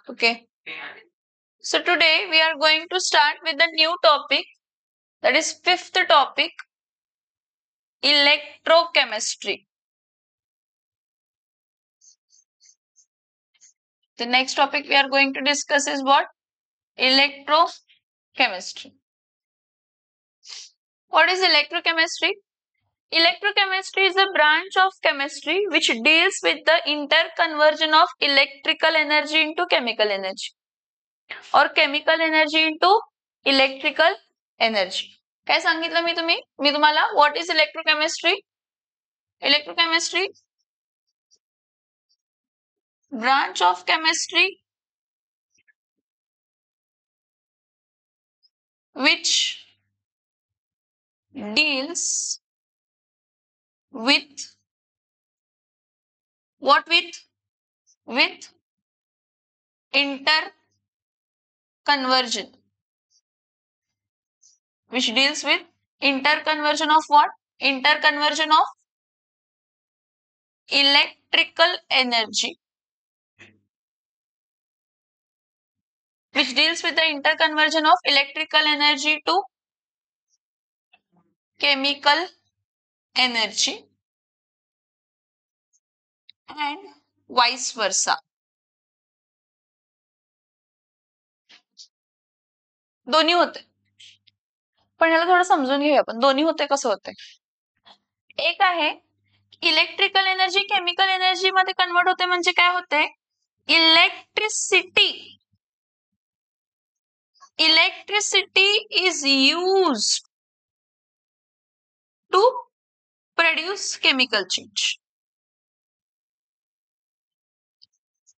Okay. So today we are going to start with the new topic, that is fifth topic, electrochemistry. The next topic we are going to discuss is what? Electrochemistry. What is electrochemistry? Electrochemistry is a branch of chemistry which deals with the interconversion of electrical energy into chemical energy or chemical energy into electrical energy. काय सांगितलं मी तुम्हाला what is electrochemistry? Electrochemistry, branch of chemistry which deals with what? With interconversion, which deals with interconversion of what? Interconversion of electrical energy, which deals with the interconversion of electrical energy to chemical energy and vice versa. दोन्ही होते, पण याला थोडं समजून घेऊया आपण. दोन्ही होते कसं होते? एक आहे इलेक्ट्रिकल एनर्जी केमिकल एनर्जी मध्ये कन्वर्ट होते, म्हणजे काय होते? Electricity is used to produce chemical change.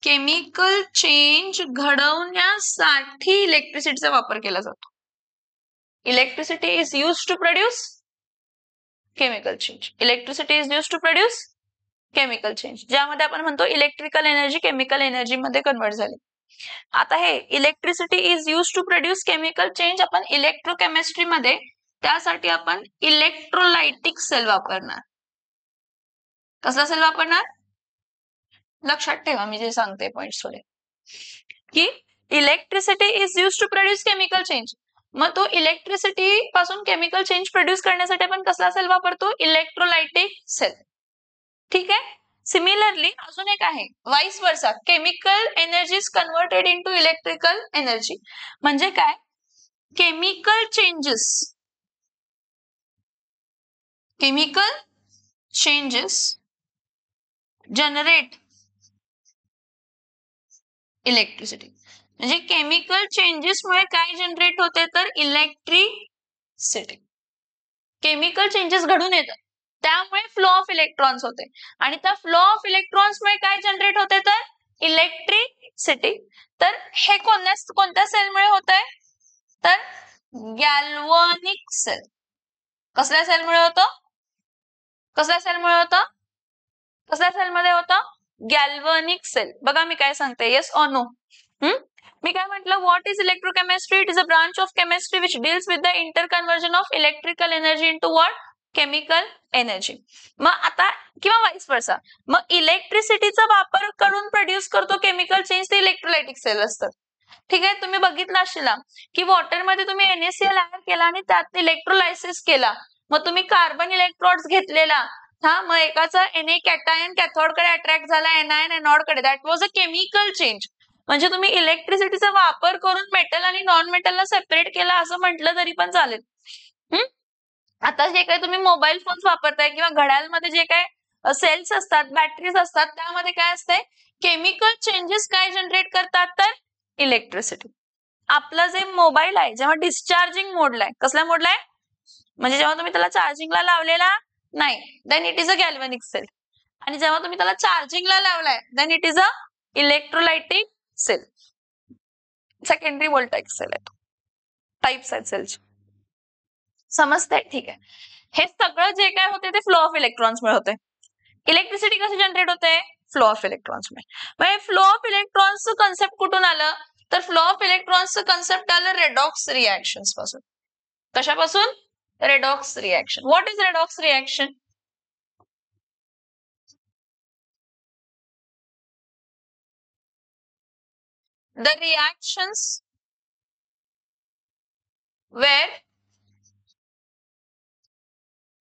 Chemical change घडवण्यासाठी इलेक्ट्रिसिटीचा वापर केला जातो. Electricity is used to produce chemical change. Electricity is used to produce chemical change, ज्यामध्ये आपण म्हणतो इलेक्ट्रिकल एनर्जी केमिकल एनर्जी मध्ये कन्वर्ट झाली. आता हे electricity is used to produce chemical change आपण इलेक्ट्रोकेमिस्ट्री मध्ये त्यासाठी आपण इलेक्ट्रोलायटिक सेल वापरणार. कसला सेल वापरणार? लक्षात ठेवा मी जे सांगते पॉइंट्स थोडे, की electricity is used to produce chemical change. मग तो इलेक्ट्रिसिटी पासून केमिकल चेंज प्रोड्यूस करण्यासाठी आपण कसला सेल वापरतो? Electrolytic cell. ठीक आहे. सिमिलरली अजून एक आहे vice versa, chemical energy is converted into electrical energy. म्हणजे काय? Chemical changes generate electricity. म्हणजे केमिकल चेंजेस मुळे काय जनरेट होते? तर इलेक्ट्रिसिटी. केमिकल चेंजेस घडून येतात, त्यामुळे फ्लो ऑफ इलेक्ट्रॉन्स होते, आणि त्या फ्लो ऑफ इलेक्ट्रॉन्स मुळे काय जनरेट होते? तर इलेक्ट्रिसिटी. तर हे कोणत्या सेलमुळे होत आहे? तर गॅल्व्हॅनिक सेल. कसल्या सेलमुळे होतं? कसल्या सेलमुळे होतं? कसल्या सेलमध्ये होतं? Galvanic cell. बघा मी काय सांगते, येस ऑर नो? मी काय म्हटलं? What is electrochemistry? It is a branch of chemistry which deals with the interconversion of electrical energy into what? Chemical energy. मग आता किंवा वाइस वर्सा, मग इलेक्ट्रिसिटीचा वापर करून प्रोड्यूस करतो केमिकल चेंज ते इलेक्ट्रोलायटिक सेल असतात. ठीक आहे. तुम्ही बघितलं असेल की वॉटर मध्ये तुम्ही NaCl ऍड केला आणि त्यात इलेक्ट्रोलायसिस केला, मग तुम्ही कार्बन इलेक्ट्रॉड्स घेतलेला, मग एकाचा Na कॅटायन कॅथोड कडे अट्रॅक्ट झाला, anion एनोड कडे. That was a chemical change. म्हणजे तुम्ही इलेक्ट्रिसिटीचा वापर करून मेटल आणि नॉन मेटलला सेपरेट केला असं म्हटलं तरी पण चालेल. आता जे काही तुम्ही मोबाईल फोन्स वापरताय किंवा घड्याळमध्ये जे काही सेल्स असतात, बॅटरीज असतात, त्यामध्ये काय असते? केमिकल चेंजेस काय जनरेट करतात? तर इलेक्ट्रिसिटी. आपला जे मोबाईल आहे जेव्हा डिस्चार्जिंग मोडला आहे, कसल्या मोडला आहे? म्हणजे जेव्हा तुम्ही त्याला चार्जिंगला लावलेला नाही, then it is a galvanic cell. आणि जेव्हा तुम्ही त्याला चार्जिंगला लावलाय, then it is a electrolytic cell. Secondary voltaic cell आहे. टाइप्स आहेत सेलचे. समजतंय? ठीक आहे. हे सगळं जे काय होते ते फ्लो ऑफ इलेक्ट्रॉन्स मुळे होते. इलेक्ट्रिसिटी कशी जनरेट होते? फ्लो ऑफ इलेक्ट्रॉन्स मुळे. फ्लो ऑफ इलेक्ट्रॉन्सचं कन्सेप्ट कुठून आलं? तर फ्लो ऑफ इलेक्ट्रॉन्सचं कन्सेप्ट आलं रेडॉक्स रिएक्शन्स पासून. कशापासून? Redox reaction. What is redox reaction? the reactions where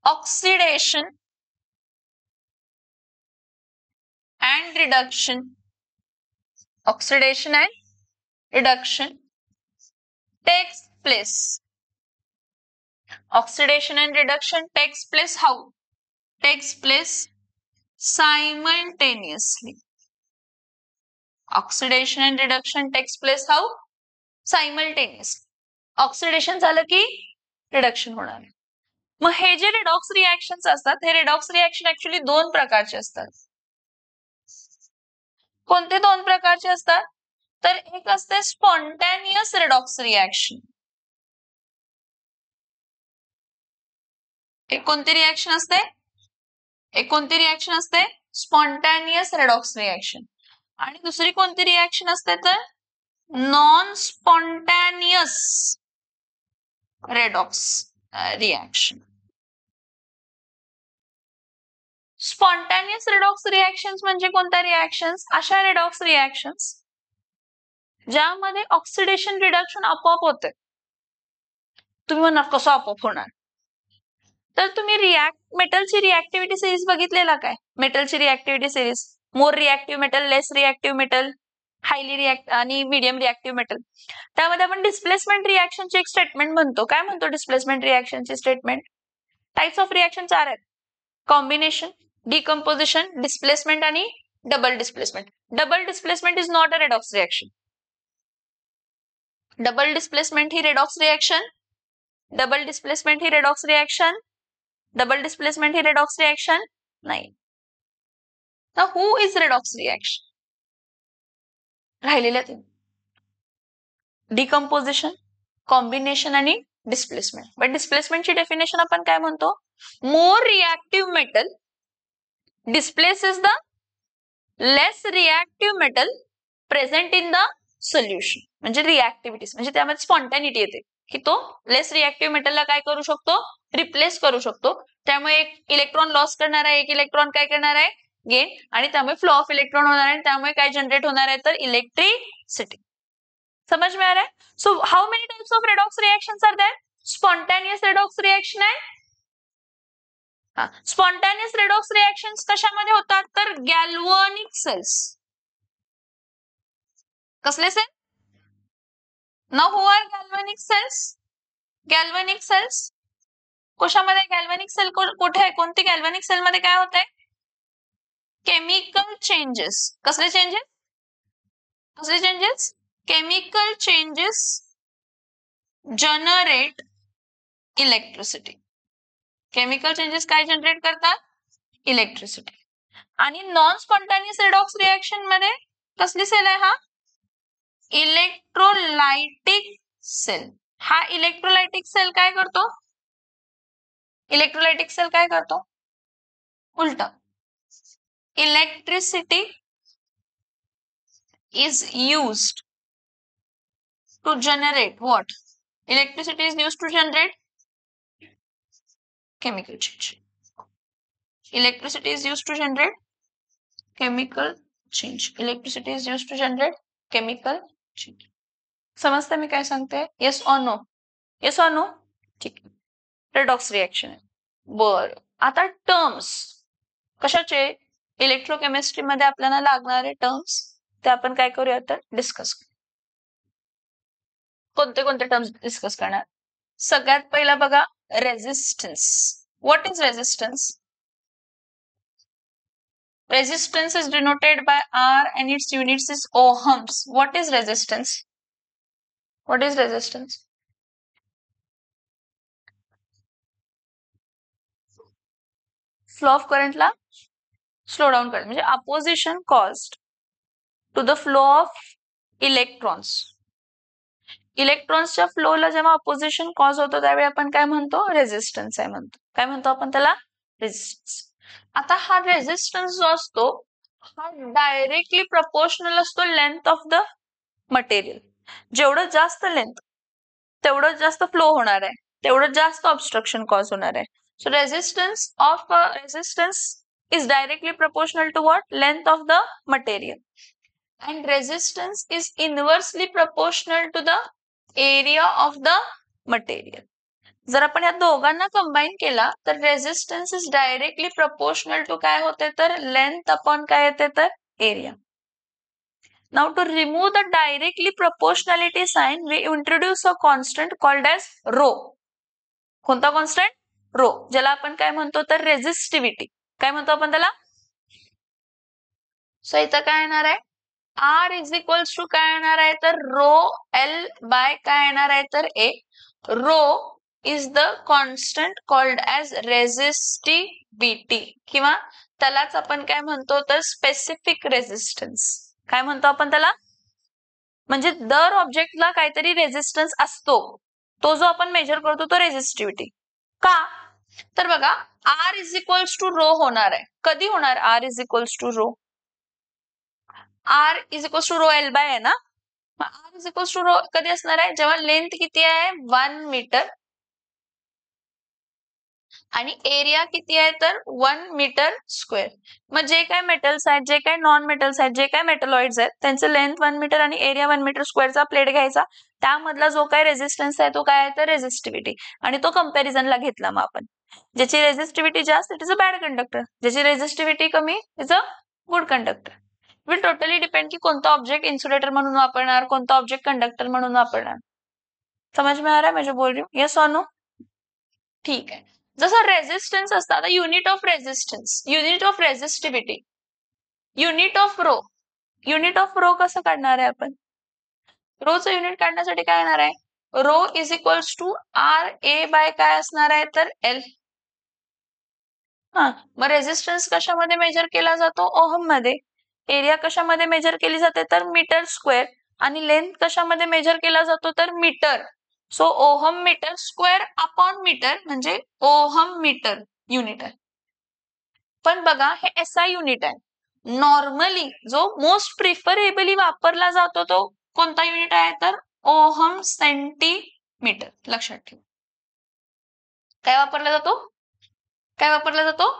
oxidation and reduction takes place. Oxidation and reduction takes place how? Takes place simultaneously. Oxidation and reduction takes place how? Simultaneously. Oxidation झालं की reduction होणार. मग हे जे redox reactions असतात हे redox reaction actually दोन प्रकारचे असतात. कोणते दोन प्रकारचे असतात? तर एक असते स्पॉन्टॅनियस रिडॉक्स रिएक्शन. एक कोणती रिएक्शन असते? Spontaneous redox reaction. आणि दुसरी कोणती रिएक्शन असते तर non spontaneous redox reaction. Spontaneous redox reactions म्हणजे कोणत्या रिएक्शन्स? अशा रिडॉक्स रिएक्शन्स ज्यामध्ये ऑक्सिडेशन रिडक्शन आपोआप होते. तुम्ही म्हणणार कसं आपोआप होणार? तर तुम्ही मेटलची रिएक्टिव्हिटी सिरीज बघितलेला काय? मेटलची reactivity series, more reactive metal, less reactive metal, highly react आणि मीडियम रिएक्टिव्ह मेटल. त्यामध्ये आपण डिस्प्लेसमेंट रिएक्शनची एक स्टेटमेंट म्हणतो. काय म्हणतो डिस्प्लेसमेंट रिएक्शनची स्टेटमेंट? टाइप्स ऑफ रिएक्शन चार आहेत. कॉम्बिनेशन, डिकम्पोजिशन, डिस्प्लेसमेंट आणि double displacement. Double displacement is not a redox reaction. Double displacement ही रेडॉक्स रिएक्शन नाही. Now who is redox reaction? राहिलेल्या तीन, डिकम्पोजिशन, कॉम्बिनेशन आणि डिस्प्लेसमेंट. बट डिस्प्लेसमेंटची डेफिनेशन आपण काय म्हणतो? More reactive metal displaces the less reactive metal present in the solution. म्हणजे रिएक्टिव्हिटीज म्हणजे त्यामध्ये स्पॉन्टॅनिटी येते की तो लेस रिएक्टिव्ह मेटलला काय करू शकतो? रिप्लेस करू शकतो. त्यामुळे एक इलेक्ट्रॉन लॉस करणार आहे, एक इलेक्ट्रॉन काय करणार आहे? गेन. आणि त्यामुळे फ्लो ऑफ इलेक्ट्रॉन होणार आहे. त्यामुळे काय जनरेट होणार आहे तर इलेक्ट्रिसिटी. समझ में आ रहा है? So how many types of redox reactions are there? Spontaneous redox reaction आहे. स्पॉन्टॅनियस रेडॉक्स रिएक्शन्स कशामध्ये होतात तर गॅल्व्हॅनिक सेल्स. कसले cell? Now who are galvanic cells? Galvanic cells कशामध्ये? गॅल्व्हॅनिक सेल कुठे आहे? कोणती गॅल्व्हॅनिक सेल मध्ये काय होत आहे? Chemical changes. कसले changes? Chemical changes generate electricity. Chemical changes काय जनरेट करतात? इलेक्ट्रिसिटी. आणि नॉन स्पॉन्टॅनियस रिडॉक्स रिएक्शन मध्ये कसली सेल आहे? हा इलेक्ट्रोलायटिक सेल. हा इलेक्ट्रोलायटिक सेल काय करतो? उलट. Electricity is used to generate what? Electricity is used to generate chemical change. Electricity is used to generate chemical change. Electricity is used to generate chemical change. समजते मी काय सांगते? Yes or no? Yes or no? ठीक आहे. Redox reaction आहे. बर, आता terms कशाचे? Electrochemistry मध्ये आपल्याला लागणारे टर्म्स ते आपण काय करूया तर डिस्कस. कोणते कोणते टर्म्स डिस्कस करणार? सगळ्यात पहिला बघा resistance. What is resistance? Resistance is denoted by R and its units is ohms. What is resistance? Flow of current ला slow down करणे म्हणजे opposition caused to the flow of electrons. इलेक्ट्रॉन्सच्या फ्लोला जेव्हा opposition cause होतो त्यावेळी आपण काय म्हणतो? Resistance आहे म्हणतो. काय म्हणतो आपण त्याला? रेझिस्टन्स. आता हा रेझिस्टन्स जो असतो हा डायरेक्टली प्रपोर्शनल असतो लेंथ ऑफ द मटेरियल. जेवढं जास्त लेंथ तेवढं जास्त फ्लो होणार आहे, तेवढं जास्त ऑब्स्ट्रक्शन कॉज होणार आहे. So resistance is directly proportional to what? Length of the material. and resistance is inversely proportional to the area of the material. जर आपण या दोघांना कंबाईन केला तर resistance is directly proportional to काय होते तर लेंथ अपॉन काय येते तर area. Now to remove the directly proportionality sign, we introduce a constant called as rho. कोणता कॉन्स्टंट? रो, ज्याला आपण काय म्हणतो तर रेझिस्टिव्हिटी. काय म्हणतो आपण त्याला? सो इथं काय येणार आहे? R इज इक्वल्स टू काय येणार आहे तर रो एल बाय काय येणार आहे तर A. Rho is the constant called as resistivity किंवा त्यालाच आपण काय म्हणतो तर स्पेसिफिक रेझिस्टन्स. काय म्हणतो आपण त्याला? म्हणजे दर ऑब्जेक्टला काहीतरी रेझिस्टन्स असतो, तो जो आपण मेजर करतो तो रेझिस्टिव्हिटी. का तर बघा R is equals to rho होणार आहे. कधी होणार R is equals to rho? R is equals to rho L by आहे ना. R is equals to rho कधी असणार आहे? जेव्हा लेंथ किती आहे 1 मीटर आणि एरिया किती आहे तर 1 मीटर स्क्वेअर. मग जे काय मेटल्स आहेत, जे काय नॉन मेटल्स आहेत, जे काय मेटलॉइड्स आहेत त्यांचे लेंथ 1 मीटर आणि एरिया 1 मीटर स्क्वेअरचा प्लेट घ्यायचा. त्यामधला जो काय रेझिस्टन्स आहे तो काय आहे तर रेझिस्टिव्हिटी, आणि तो कंपॅरिझनला घेतला. मग आपण ज्याची रेझिस्टिव्हिटी जास्त it is a bad conductor, ज्याची रेझिस्टिव्हिटी कमी is a good conductor. Will totally depend की कोणता ऑब्जेक्ट इन्सुलेटर म्हणून वापरणार, कोणता ऑब्जेक्ट कंडक्टर म्हणून वापरणार. समझ में आ रहा है मैं जो बोल रही हूँ? यस और नो? ठीक आहे. जसं रेझिस्टन्स असतं, आता unit of resistance, unit of resistivity, unit of rho. Unit of rho कसं काढणार आहे आपण? रोचं युनिट काढण्यासाठी काय येणार आहे? Rho is equals to R A by काय असणार आहे तर एल. हा, मग रेझिस्टन्स कशामध्ये मेजर केला जातो? ओहम मध्ये. एरिया कशामध्ये मेजर केली जाते तर मीटर स्क्वेअर, आणि लेंथ कशामध्ये मेजर केला जातो तर metre. So ohm metre square upon metre म्हणजे ओहम मीटर युनिट आहे. पण बघा हे एसआय युनिट आहे. नॉर्मली जो मोस्ट प्रिफरेबली वापरला जातो तो कोणता युनिट आहे तर ओहम सेंटीमीटर. लक्षात ठेवा. काय वापरला जातो? काय वापरला जातो?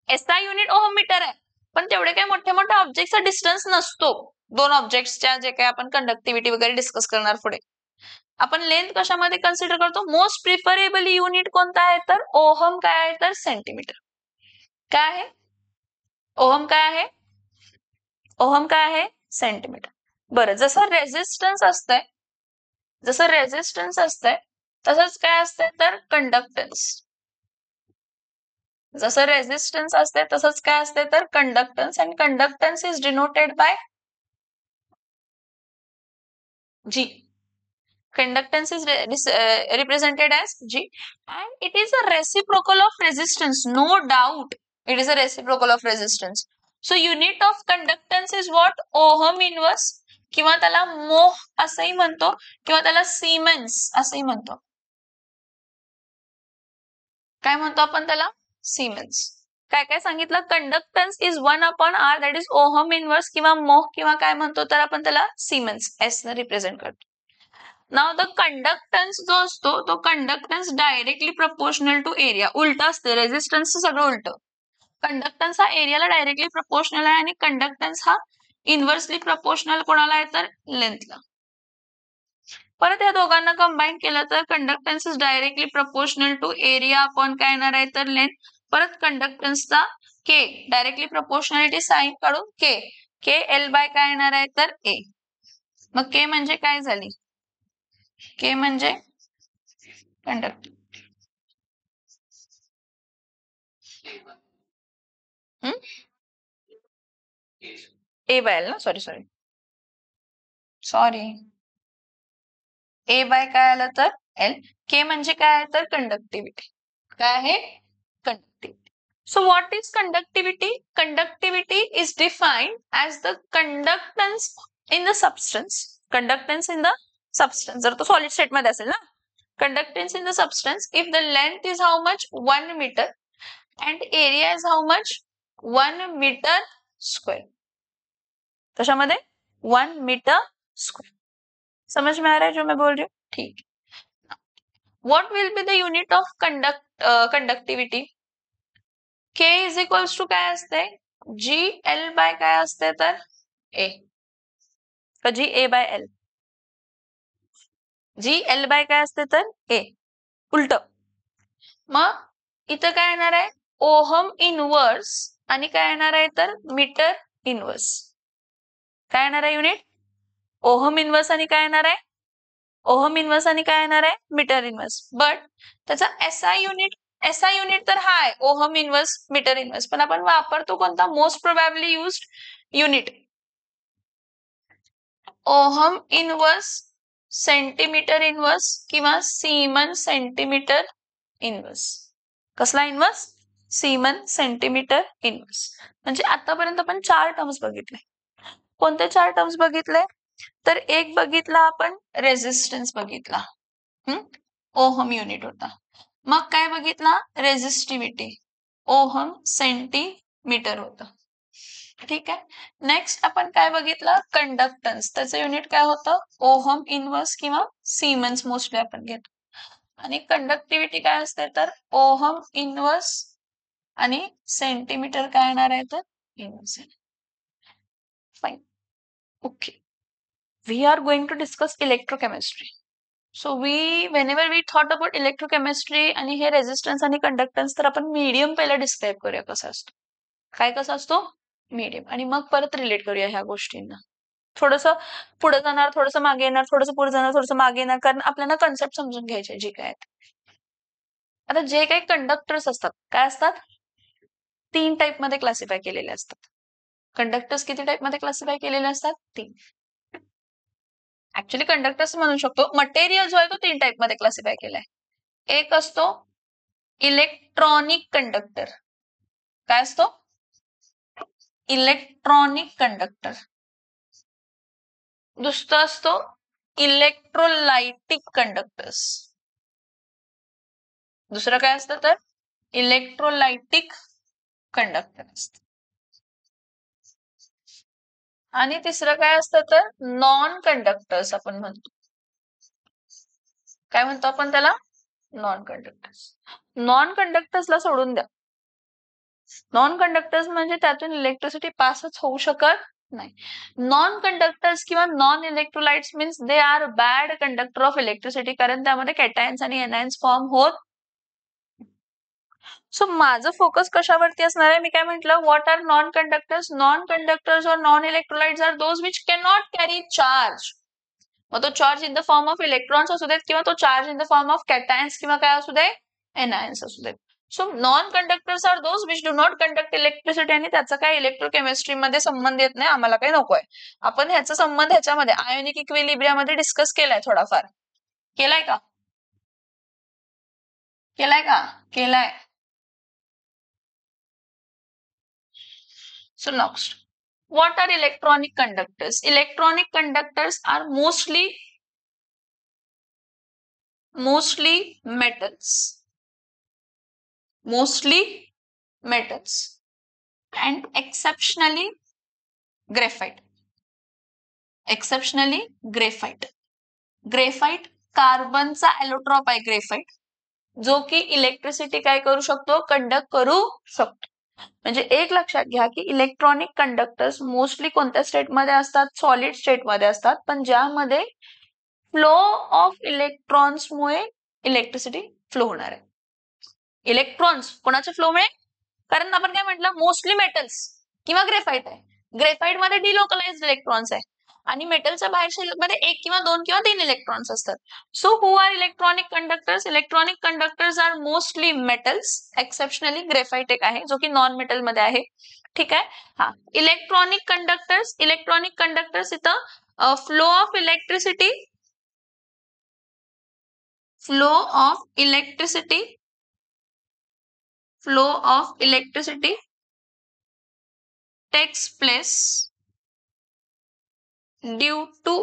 एसआय युनिट ओहम मीटर आहे, पण तेवढे काही मोठे मोठे ऑब्जेक्टचा डिस्टन्स नसतो. दोन ऑब्जेक्ट्सच्या जे काही आपण कंडक्टिव्हिटी वगैरे डिस्कस करणार पुढे. आपण लेंथ कशामध्ये कन्सिडर करतो? मोस्ट प्रिफरेबली युनिट कोणता आहे तर ओहम काय आहे तर सेंटीमीटर. काय आहे? ओहम काय आहे? ओहम काय आहे? सेंटीमीटर. बरं, जसं रेझिस्टन्स असतंय, जसं रेझिस्टन्स असतंय तसंच काय असतंय तर कंडक्टन्स. जसं रेझिस्टन्स असते तसंच काय असते तर conductance, and conductance is denoted by G. Conductance is represented as G, and it is a reciprocal of resistance. No doubt, it is a reciprocal of resistance. So unit of conductance is what? Ohm inverse, किंवा त्याला मोह असंही म्हणतो, किंवा त्याला Siemens असंही म्हणतो. काय म्हणतो आपण त्याला? सिमेन्स. काय काय सांगितलं? Conductance is 1 upon R, that is ohm inverse किंवा मोह, किंवा काय म्हणतो तर आपण त्याला सिमेन्स एस ने रिप्रेझेंट करतो. नाव द कंडक्टन्स जो असतो तो conductance directly proportional to area. उलट असते, रेझिस्टन्सचं सगळं उलट. कंडक्टन्स हा एरियाला डायरेक्टली प्रपोर्शनल आहे, आणि कंडक्टन्स हा इन्व्हर्सली प्रपोर्शनल कोणाला आहे तर लेंथला. परत या दोघांना कंबाईन केलं तर conductance is directly proportional to area upon काय येणार आहे तर लेंथ. परत कंडक्टन्सचा के डायरेक्टली प्रपोर्शनॅलिटी साइन काढून के एल बाय काय येणार आहे तर ए. मग के म्हणजे काय झाली? के म्हणजे कंडक्टर. ए बाय एल ना, सॉरी ए बाय काय आलं तर एल. के म्हणजे काय आहे तर कंडक्टिव्हिटी. काय आहे? Conductivity. So what is conductivity? Conductivity is defined as the conductance in the substance. Conductance in the substance. जर तो solid state मध्ये असेल ना. Conductance in the substance if the length is how much? 1 meter and area is how much? 1 meter square. कशामध्ये? 1 meter square. समझ में आ रहा है जो मैं बोल रही हूँ? ठीक. What will be the unit of conductivity? K is equals to काय असते? G L by काय असते तर A. का G A by L? G L by काय असते तर ए, उलट. मग इथं काय येणार आहे? ओहम इनवर्स आणि काय येणार आहे तर मीटर इनवर्स. काय येणार आहे युनिट? ओहम इनवर्स आणि काय येणार आहे? ओहम इनवर्स आणि काय येणार आहे? Metre inverse. बट त्याचा एसआय युनिट तर हा आहे, ओहम इनवर्स मीटर इनवर्स. पण आपण वापरतो कोणता? Most probably used unit ohm inverse centimetre inverse किंवा सीमन सेंटीमीटर इनवर्स. कसला इनवर्स? सीमन सेंटीमीटर इनवर्स. म्हणजे आतापर्यंत आपण 4 टर्म्स बघितले. कोणते 4 टर्म्स बघितले? तर एक बघितला आपण रेझिस्टन्स बघितला, ओहम युनिट होता. मग काय बघितला? रेझिस्टिव्हिटी, ओहम सेंटीमीटर होतं. ठीक आहे. नेक्स्ट आपण काय बघितलं? कंडक्टन्स, त्याचं युनिट काय होतं? ओहम इनवर्स किंवा सीमेन्स मोस्टली आपण घेतो. आणि कंडक्टिव्हिटी काय असते तर ओहम इनवर्स आणि सेंटीमीटर काय येणार आहे तर inverse. Fine. Okay. We are going to discuss electrochemistry. So whenever we thought about electrochemistry आणि हे रेझिस्टन्स आणि कंडक्टन्स, तर आपण मीडियम पहिला डिस्क्राईब करूया कसा असतो. काय कसा असतो? मीडियम. आणि मग परत रिलेट करूया ह्या गोष्टींना. थोडंसं पुढे जाणार, थोडंसं मागे येणार, थोडंसं पुढे जाणार, थोडंसं मागे येणार, कारण आपल्याला कन्सेप्ट समजून घ्यायचे जे काय आहेत. आता जे काही कंडक्टर्स असतात काय असतात? 3 टाईप मध्ये क्लासिफाय केलेले असतात. कंडक्टर्स किती टाईप मध्ये क्लासिफाय केलेले असतात? 3. ऍक्च्युली कंडक्टर्स म्हणू शकतो. मटेरियल जो आहे तो 3 टाईप मध्ये क्लासिफाय केलाय. एक असतो इलेक्ट्रॉनिक कंडक्टर. काय असतो? Electronic conductor. दुसरा असतो इलेक्ट्रोलाइटिक कंडक्टर्स. दुसरं काय असतं तर इलेक्ट्रोलाइटिक कंडक्टर असतं. आणि तिसरं काय असतं तर नॉन कंडक्टर्स आपण म्हणतो. काय म्हणतो आपण त्याला? Non conductors. नॉन कंडक्टर्सला सोडून द्या. नॉन कंडक्टर्स म्हणजे त्यातून इलेक्ट्रिसिटी पासच होऊ शकत नाही. नॉन कंडक्टर्स किंवा non electrolytes means they are bad conductor of electricity, कारण त्यामध्ये कॅटायन्स आणि एनायन्स फॉर्म होत. सो माझं फोकस कशावरती असणार आहे? मी काय म्हटलं? What are non conductors? Non conductors और non electrolytes are those which can not carry charge. मग तो charge in the form of electrons असू देत किंवा तो charge in the form of cations किंवा काय असू दे, एनायन्स असू देत. So non conductors are those which do not conduct electricity. आणि त्याचा काय इलेक्ट्रोकेमिस्ट्री मध्ये संबंध येत नाही, आम्हाला काही नकोय. आपण ह्याचा संबंध ह्याच्यामध्ये आयोनिक इक्विलिब्रियामध्ये डिस्कस केलाय थोडाफार. केलाय का? केलाय का? केलाय. So next, what are electronic conductors? Electronic conductors are mostly metals. Mostly metals and exceptionally graphite. Exceptionally graphite. Graphite कार्बनचा एलोट्रॉप आहे ग्रेफाइट, जो की इलेक्ट्रिसिटी काय करू शकतो? कंडक्ट करू शकतो. म्हणजे एक लक्षात घ्या की इलेक्ट्रॉनिक कंडक्टर्स मोस्टली कोणत्या स्टेटमध्ये असतात? सॉलिड स्टेटमध्ये असतात, पण ज्यामध्ये फ्लो ऑफ इलेक्ट्रॉन्समुळे इलेक्ट्रिसिटी फ्लो होणार आहे. इलेक्ट्रॉन्स कोणाच्या फ्लोमुळे? कारण आपण काय म्हटलं? मोस्टली मेटल्स किंवा ग्रेफाइट आहे. ग्रेफाइट मध्ये डिलोकलाइज्ड इलेक्ट्रॉन्स आहे आणि मेटलच्या बाहेरच्या मध्ये 1 किंवा 2 किंवा 3 इलेक्ट्रॉन्स असतात. So who are electronic conductors? Electronic conductors are mostly metals, exceptionally graphite एक आहे जो की नॉन मेटल मध्ये आहे. ठीक आहे. हा, इलेक्ट्रॉनिक कंडक्टर्स इथं flow of electricity takes place due to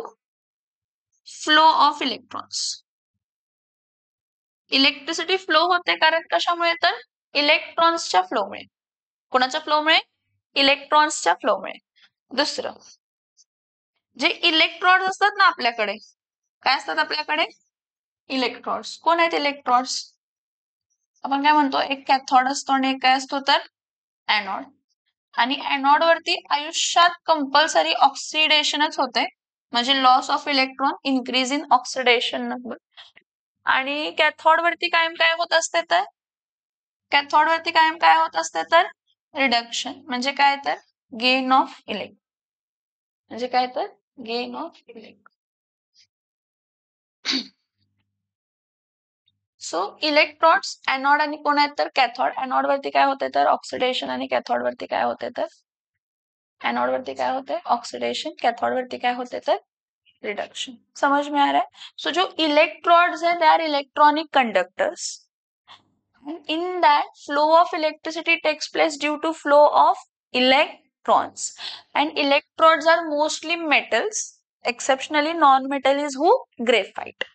flow of electrons. Electricity flow होते कारण कशामुळे? तर इलेक्ट्रॉन्सच्या फ्लोमुळे. कोणाच्या फ्लोमुळे? इलेक्ट्रॉन्सच्या फ्लोमुळे. दुसरं, जे इलेक्ट्रॉन्स असतात ना आपल्याकडे, काय असतात आपल्याकडे? इलेक्ट्रॉन्स. कोण आहेत इलेक्ट्रॉन्स? आपण काय म्हणतो? एक कॅथॉड असतो आणि एक काय असतो तर एनॉड. आणि एनॉड वरती आयुष्यात कंपल्सरी ऑक्सिडेशनच होते. म्हणजे loss of electron, increase in oxidation number. आणि कॅथोड वरती कायम काय होत असते तर कॅथोड वरती कायम काय होत असते तर रिडक्शन. म्हणजे काय तर गेन ऑफ इलेक्ट्रॉन. म्हणजे काय तर gain of electron. So electrons anode आणि कोण आहेत तर कॅथोड. एनोड वरती काय होते तर ऑक्सिडेशन आणि कॅथोड वरती काय होते तर एनोड वरती काय होते ऑक्सिडेशन, कैथोड वरती काय होते तर रिडक्शन. समझ में आ रहा है. सो जो इलेक्ट्रोड्स है they are electronic conductors. In that, flow of electricity takes place due to flow of electrons. And electrodes are mostly metals. Exceptionally, non-metal is who? Graphite.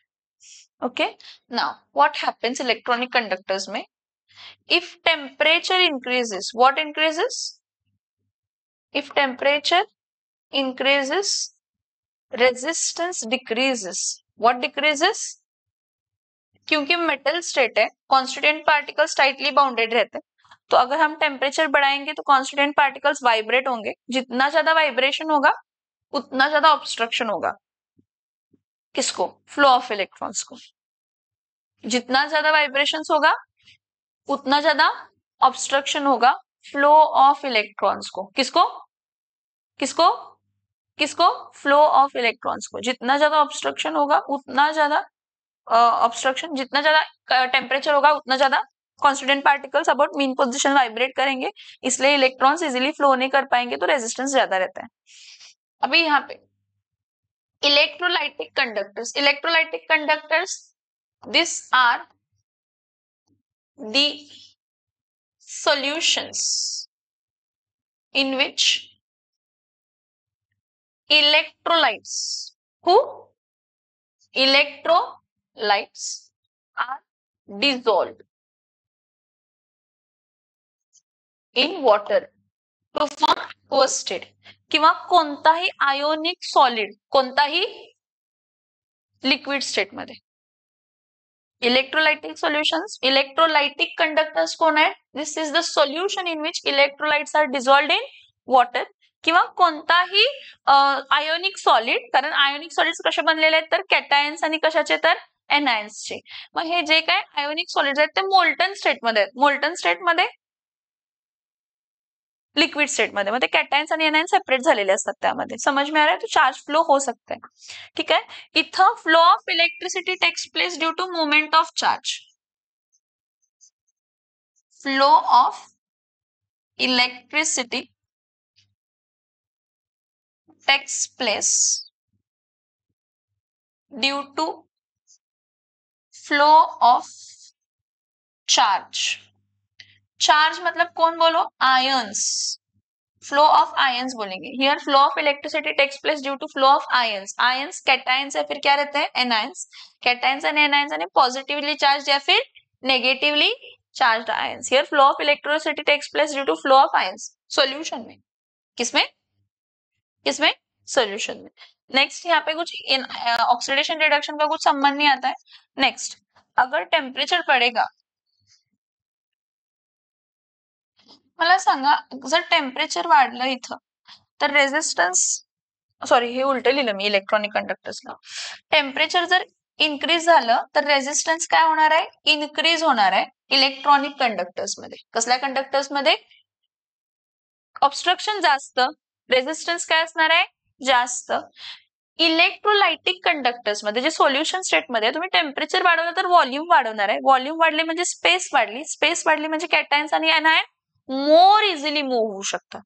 Okay. Now, what happens electronic conductors में? If temperature increases, what increases? If temperature increases, resistance decreases. What decreases? क्योंकि metal state है, constituent particles tightly bounded रहते हैं, तो अगर हम temperature बढ़ाएंगे तो constituent particles vibrate होंगे. जितना ज्यादा वाइब्रेशन होगा उतना ज्यादा ऑब्स्ट्रक्शन होगा. किसको? फ्लो ऑफ इलेक्ट्रॉन्स को. जितना ज्यादा वाइब्रेशन होगा उतना ज्यादा ऑब्स्ट्रक्शन होगा फ्लो ऑफ इलेक्ट्रॉन्स को. किसको? किसको? किसको? फ्लो ऑफ इलेक्ट्रॉन्स को. जितना ज्यादा ऑब्स्ट्रक्शन होगा उतना ज्यादा ऑब्स्ट्रक्शन, जितना ज्यादा टेम्परेचर होगा उतना ज्यादा constituent particles about mean position vibrate करेंगे, इसलिए इलेक्ट्रॉन्स इजीली फ्लो नहीं कर पाएंगे, तो रेजिस्टेंस ज्यादा रहता है. अभी यहाँ पे electrolytic conductors. Electrolytic conductors this are the solutions in which electrolytes who electrolytes are dissolved in water to form aqueous state. किंवा कोणताही आयोनिक सॉलिड, कोणताही लिक्विड स्टेट मध्ये. इलेक्ट्रोलाइटिक सॉल्यूशंस, इलेक्ट्रोलाइटिक कंडक्टर्स कोण आहे? This is the solution in which electrolytes are dissolved in water. किंवा कोणताही ionic solid, कारण ionic solids कसे बनलेले आहेत तर कॅटायन्स आणि कशाचे तर एनायन्सचे. मग हे जे काय आयोनिक सॉलिड्स आहेत ते मोल्टन स्टेटमध्ये आहेत. मोल्टन स्टेटमध्ये लिक्विड स्टेट मध्ये, मग ते कॅटायन्स आणि एनायन्स सेपरेट झालेले असतात त्यामध्ये. समझ में आ रहा है? तो चार्ज फ्लो हो सकता है. ठीक है. इथं flow of electricity takes place due to movement of charge. Flow of electricity takes place due to flow of charge. Charge मतलब कौन बोलो? आयंस. फ्लो ऑफ आयंस बोलेंगे. Here flow of electricity takes place due to flow of ions. Ions cations या फिर क्या रहते हैं? Anions. Cations and anions यानी पॉजिटिवली चार्ज या फिर negatively charged ions. Here flow of electricity takes place due to flow of ions. Solution में. किसमें? किसमें? सॉल्यूशन में. नेक्स्ट यहाँ पे कुछ ऑक्सीडेशन रिडक्शन का कुछ संबंध नहीं आता है. नेक्स्ट, अगर टेम्परेचर बढ़ेगा, मला सांगा जर टेम्परेचर वाढलं इथं तर रेजिस्टन्स, सॉरी हे उलट लिहिलं मी इलेक्ट्रॉनिक कंडक्टर्सला. टेम्परेचर जर इन्क्रीज झालं तर रेजिस्टन्स काय होणार आहे? इन्क्रीज होणार आहे इलेक्ट्रॉनिक कंडक्टर्स मध्ये. कसल्या कंडक्टर्स मध्ये? ऑब्स्ट्रक्शन जास्त, रेजिस्टन्स काय असणार आहे? जास्त. इलेक्ट्रोलाइटिक कंडक्टर्स मध्ये जे सोल्युशन स्टेट मध्ये तुम्ही टेम्परेचर वाढवलं तर व्हॉल्यूम वाढवणार आहे. व्हॉल्यूम वाढली म्हणजे स्पेस वाढली, स्पेस वाढली म्हणजे कॅटायन्स आणि एनायन मोर इझिली मूव्ह होऊ शकतात.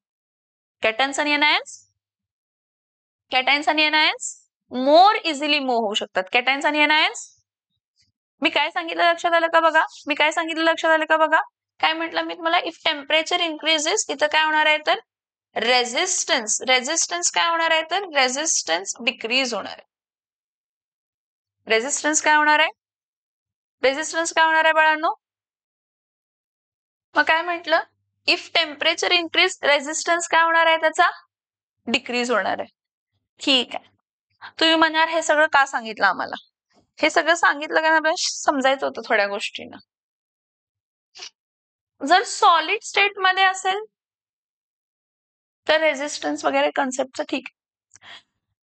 कॅटायन्स आणि एनायन्स, कॅटायन्स आणि एनायन्स मोर इझिली मूव्ह होऊ शकतात. कॅटायन्स आणि एनायन्स. मी काय सांगितलं लक्षात आलं का बघा? मी काय सांगितलं लक्षात आलं का बघा? काय म्हटलं मी तुम्हाला? इफ टेम्परेचर इन्क्रीजेस, इथं काय होणार आहे तर रेजिस्टन्स. रेजिस्टन्स काय होणार आहे तर रेजिस्टन्स डिक्रीज होणार आहे. रेजिस्टन्स काय होणार आहे? रेजिस्टन्स काय होणार आहे बाळांनो? मग काय म्हटलं? इफ टेम्परेचर इन्क्रीज, रेजिस्टन्स काय होणार आहे त्याचा? डिक्रीज होणार आहे. ठीक आहे. तुम्ही म्हणाल हे सगळं का सांगितलं आम्हाला? हे सगळं सांगितलं का आपल्याला समजायचं होतं थोड्या गोष्टींना. जर सॉलिड स्टेट मध्ये असेल तर रेजिस्टन्स वगैरे कन्सेप्टचं ठीक.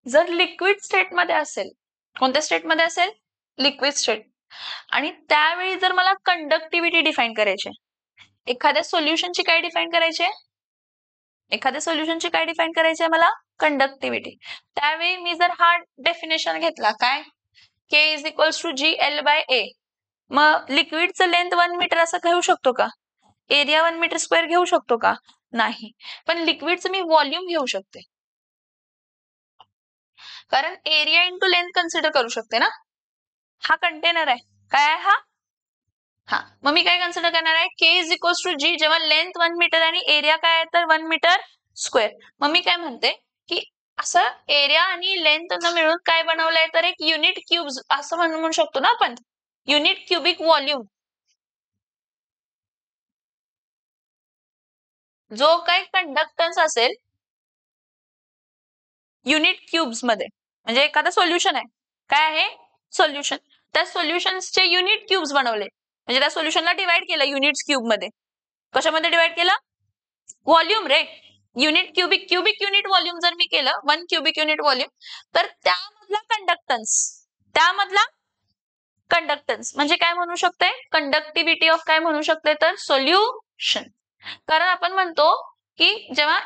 जर लिक्विड स्टेटमध्ये असेल, कोणत्या स्टेटमध्ये असेल? लिक्विड स्टेट, आणि त्यावेळी जर मला कंडक्टिव्हिटी डिफाईन करायची, एखाद्या सोल्युशनची काय डिफाईन करायची आहे? एखाद्या सोल्युशनची काय डिफाईन करायची आहे मला? कंडक्टिव्हिटी. त्यावेळी मी जर हा डेफिनेशन घेतला, काय? K is equals to G L by A. मग लिक्विडचं लेंथ 1 मीटर असं घेऊ शकतो का? एरिया 1 मीटर स्क्वेअर घेऊ शकतो का? नाही. पण लिक्विडचं मी व्हॉल्यूम घेऊ शकते, कारण एरिया इंटू लेंथ कन्सिडर करू शकते ना. हा कंटेनर आहे, काय आहे हा? हा, मग मी काय कन्सिडर करणार आहे? K इज इक्वल्स टू जी, जेव्हा लेंथ 1 मीटर आणि एरिया काय आहे तर 1 मीटर स्क्वेअर. मग मी काय म्हणते की असं एरिया आणि लेंथ मिळून काय बनवलंय तर एक युनिट क्यूब्स असं म्हणू शकतो ना आपण, युनिट क्युबिक व्हॉल्यूम. जो काय कंडक्टन्स असेल युनिट क्यूब्स मध्ये, म्हणजे एखादं सोल्युशन आहे, काय आहे? सोल्युशन. त्या सोल्युशन्सचे युनिट क्यूब्स बनवले, म्हणजे त्या सोल्युशनला डिवाइड केलं युनिट्स क्यूब मध्ये. कशामध्ये डिवाइड केलं? व्हॉल्यूम रे. Unit cubic, cubic unit volume जर मी केलं 1 क्यूबिक युनिट व्हॉल्यूम, तर त्यामधला कंडक्टन्स म्हणजे काय म्हणू शकते? कंडक्टिव्हिटी ऑफ काय म्हणू शकते तर सोल्युशन. कारण आपण म्हणतो की जेव्हा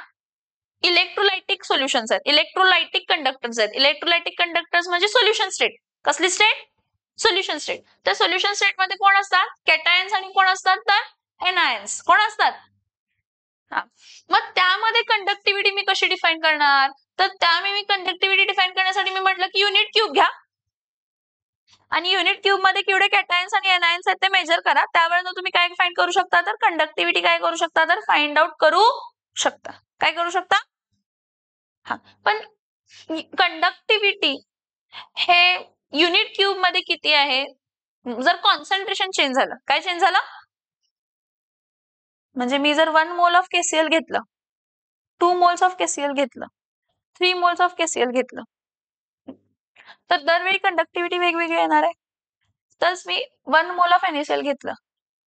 इलेक्ट्रोलायटिक सोल्युशन्स आहेत, इलेक्ट्रोलायटिक कंडक्टर्स आहेत, इलेक्ट्रोलायटिक कंडक्टर्स म्हणजे सोल्युशन स्टेट. कसली स्टेट? Solution state. त्या सोल्युशन स्टेट मध्ये कोण असतात? कॅटायन्स. आणि कोण असतात तर एनायन्स. कोण असतात? मग त्यामध्ये कंडक्टिव्हिटी मी कशी डिफाईन करणार? तर त्यामुळे मी कंडक्टिव्हिटी डिफाईन करण्यासाठी मी म्हटलं की युनिट क्यूब घ्या, आणि युनिट क्यूब मध्ये केवढे कॅटायन्स आणि एनायन्स आहेत ते मेजर करा. त्यावेळेला तुम्ही काय फाइंड करू शकता तर कंडक्टिव्हिटी काय करू शकता तर फाइंड आउट करू शकता. काय करू शकता? हा, पण कंडक्टिव्हिटी हे युनिट क्यूब मध्ये किती आहे जर कॉन्सन्ट्रेशन चेंज झालं? काय चेंज झालं? म्हणजे मी जर 1 मोल ऑफ केसीएल घेतलं, 2 मोल्स ऑफ केसीएल घेतलं, 3 मोल्स ऑफ केसीएल घेतलं, तर दरवेळी कंडक्टिव्हिटी वेगवेगळी येणार आहे. तर मी 1 मोल ऑफ NaCl घेतलं,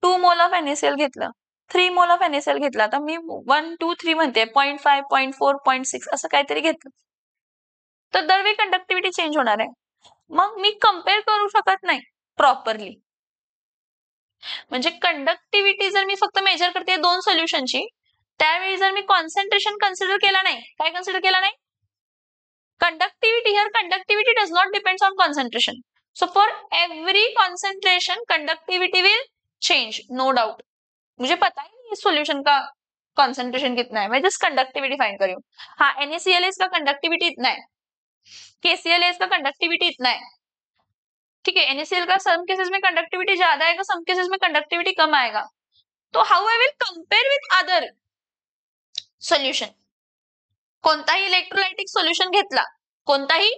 2 मोल ऑफ NaCl घेतलं, 3 मोल ऑफ NaCl घेतला, तर मी 1 2 3 म्हणते 0.5 0.4 0.6 असं काहीतरी घेतलं, तर दरवेळी कंडक्टिव्हिटी चेंज होणार आहे. मग मी कम्पेअर करू शकत नाही प्रॉपरली. म्हणजे कंडक्टिव्हिटी जर मी फक्त मेजर करते 2 सोल्युशनची, त्यावेळी जर मी कॉन्सन्ट्रेशन कन्सिडर केला नाही, काय कन्सिडर केला नाही? Conductivity. Here conductivity does not depends on concentration. So for every concentration conductivity will change, no doubt. मुझे पता ही नहीं इस solution का concentration कितना है, मैं just conductivity find कर रही हूँ. हाँ, NaCl इसका conductivity इतना है, KCl इसका conductivity इतना है. ठीक है, NaCl का some cases में conductivity ज्यादा आएगा, some cases में conductivity कम आएगा. तो how I will compare with other solution? कोणताही इलेक्ट्रोलायटिक सोल्युशन घेतला, कोणताही,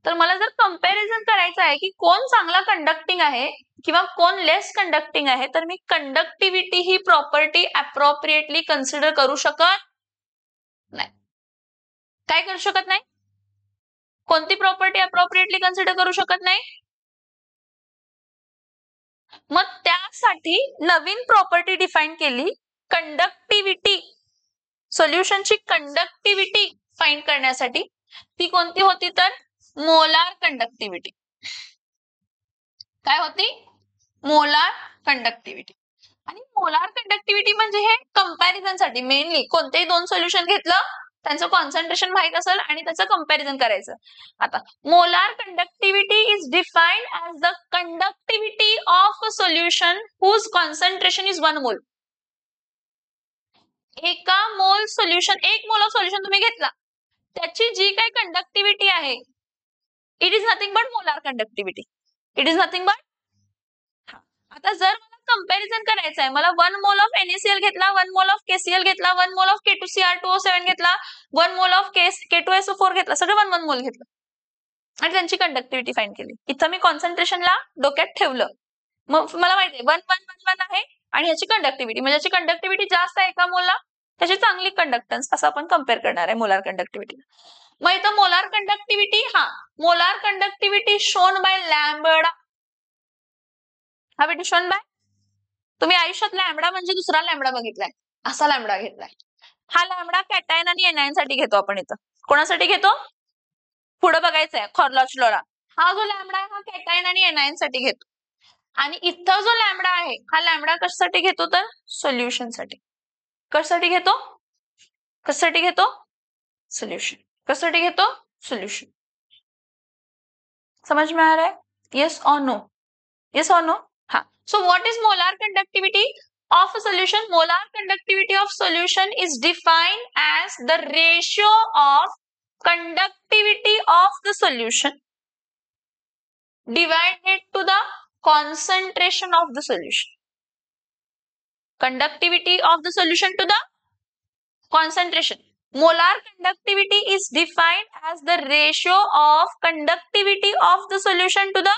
तर मला जर कंपॅरिझन करायचं आहे की कोण चांगला कंडक्टिंग आहे किंवा कोण लेस कंडक्टिंग आहे, तर मी कंडक्टिव्हिटी ही प्रॉपर्टी अप्रोप्रिएटली कन्सिडर करू शकत नाही. काय करू शकत नाही? कोणती प्रॉपर्टी अप्रोप्रिएटली कन्सिडर करू शकत नाही? मग त्यासाठी नवीन प्रॉपर्टी डिफाईन केली, कंडक्टिव्हिटी. सोल्युशनची कंडक्टिव्हिटी फाइंड करण्यासाठी. ती कोणती होती तर मोलार कंडक्टिव्हिटी. काय होती? Molar conductivity. आणि मोलार कंडक्टिव्हिटी म्हणजे हे कंपॅरिझन साठी मेनली कोणतेही 2 सोल्युशन घेतलं, त्यांचं कॉन्सन्ट्रेशन माहित असेल आणि त्याचं कंपॅरिझन करायचं. आता molar conductivity is defined as the conductivity of a solution whose concentration is 1 mole. एका मोल सोल्युशन, 1 मोल ऑफ सोल्युशन तुम्ही घेतला, त्याची जी काही कंडक्टिव्हिटी आहे, it is nothing but molar conductivity. It is nothing but. आता जर मला कंपॅरिझन करायचं आहे, मला 1 मोल ऑफ NaCl घेतला, 1 मोल ऑफ KCl घेतला, 1 मोल ऑफ K2Cr2O7 घेतला, 1 मोल ऑफ K2SO4 घेतला, सगळं 1 मोल घेतलं आणि त्यांची कंडक्टिव्हिटी फाइंड केली. इथं मी कॉन्सन्ट्रेशनला डोक्यात ठेवलं, मग मला माहिती आहे 1 1 1 1 आहे आणि ह्याची कंडक्टिव्हिटी, म्हणजे याची कंडक्टिव्हिटी जास्त आहे एका मोलला, त्याची चांगली कंडक्टन्स, असं आपण कम्पेअर करणार आहे मोलार कंडक्टिव्हिटी. मग इथं मोलार कंडक्टिव्हिटी, हा molar conductivity shown by lambda. हा इट इज शोन बाय, तुम्ही आयुष्यात लॅम्बडा म्हणजे दुसरा लॅम्बडा बघितलाय, असा लॅम्बडा घेतलाय. हा लॅम्बडा कॅटायन आणि एनायन साठी घेतो आपण इथं. कोणासाठी घेतो? पुढे बघायचंय खॉर्लॉच लॉला. हा जो लॅम्बडा आहे हा कॅटायन आणि एनायन साठी घेतो आणि इथं जो लॅम्बडा आहे हा लॅम्बडा कशासाठी घेतो तर सोल्युशन साठी. कशासाठी घेतो? कशासाठी घेतो? सोल्यूशन. कशासाठी घेतो? सोल्यूशन. समझ में आ रहा है? yes or no? yes or no? हाँ. So what is molar conductivity of a solution? Molar conductivity of solution is defined as the ratio of conductivity of the solution divided to the concentration of the solution. Conductivity of the solution to the concentration. Molar conductivity is defined as the ratio of conductivity of the solution to the